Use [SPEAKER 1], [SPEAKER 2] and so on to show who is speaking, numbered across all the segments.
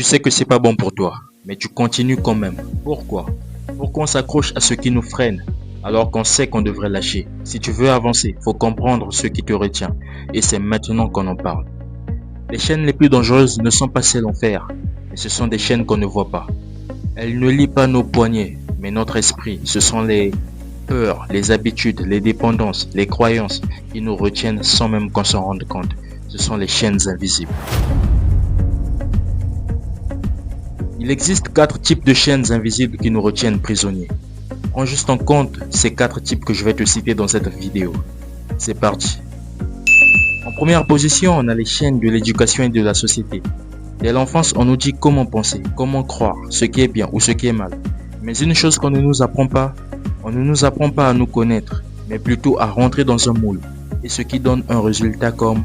[SPEAKER 1] sais que c'est pas bon pour toi, mais tu continues quand même. Pourquoi? Pourquoi on s'accroche à ce qui nous freine alors qu'on sait qu'on devrait lâcher? Si tu veux avancer, faut comprendre ce qui te retient. Et c'est maintenant qu'on en parle. Les chaînes les plus dangereuses ne sont pas celles en fer, mais ce sont des chaînes qu'on ne voit pas. Elles ne lient pas nos poignets, mais notre esprit. Ce sont les peurs, les habitudes, les dépendances, les croyances qui nous retiennent sans même qu'on s'en rende compte. Ce sont les chaînes invisibles. Il existe 4 types de chaînes invisibles qui nous retiennent prisonniers. Prends juste en compte ces 4 types que je vais te citer dans cette vidéo. C'est parti. En première position, on a les chaînes de l'éducation et de la société. Dès l'enfance, on nous dit comment penser, comment croire, ce qui est bien ou ce qui est mal. Mais une chose qu'on ne nous apprend pas, on ne nous apprend pas à nous connaître, mais plutôt à rentrer dans un moule. Et ce qui donne un résultat comme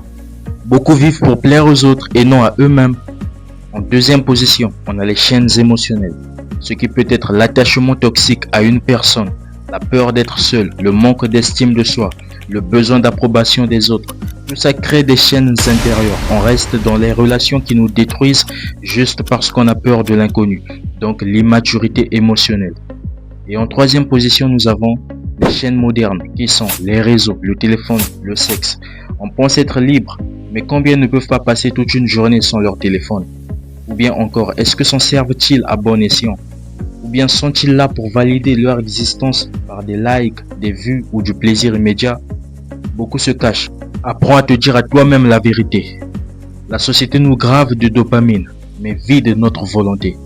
[SPEAKER 1] beaucoup vivent pour plaire aux autres et non à eux-mêmes. En deuxième position, on a les chaînes émotionnelles. Ce qui peut être l'attachement toxique à une personne, la peur d'être seul, le manque d'estime de soi, le besoin d'approbation des autres. Tout ça crée des chaînes intérieures. On reste dans les relations qui nous détruisent juste parce qu'on a peur de l'inconnu. Donc l'immaturité émotionnelle. Et en troisième position, nous avons les chaînes modernes qui sont les réseaux, le téléphone, le sexe. On pense être libre, mais combien ne peuvent pas passer toute une journée sans leur téléphone? Ou bien encore, est-ce que s'en servent-ils à bon escient? Ou bien sont-ils là pour valider leur existence par des likes, des vues ou du plaisir immédiat? Beaucoup se cachent. Apprends à te dire à toi-même la vérité. La société nous grave de dopamine, mais vide notre volonté.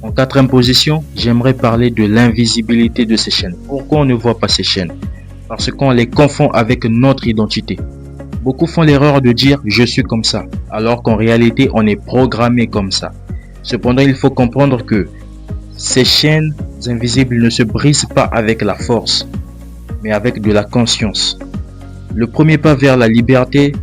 [SPEAKER 1] En quatrième position, j'aimerais parler de l'invisibilité de ces chaînes. Pourquoi on ne voit pas ces chaînes? Parce qu'on les confond avec notre identité. Beaucoup font l'erreur de dire « je suis comme ça », alors qu'en réalité, on est programmé comme ça. Cependant, il faut comprendre que ces chaînes invisibles ne se brisent pas avec la force, mais avec de la conscience. Le premier pas vers la liberté,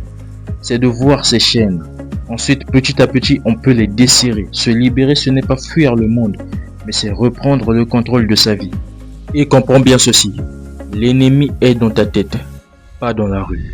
[SPEAKER 1] c'est de voir ces chaînes. Ensuite, petit à petit, on peut les desserrer. Se libérer, ce n'est pas fuir le monde, mais c'est reprendre le contrôle de sa vie. Et comprends bien ceci, l'ennemi est dans ta tête, pas dans la rue.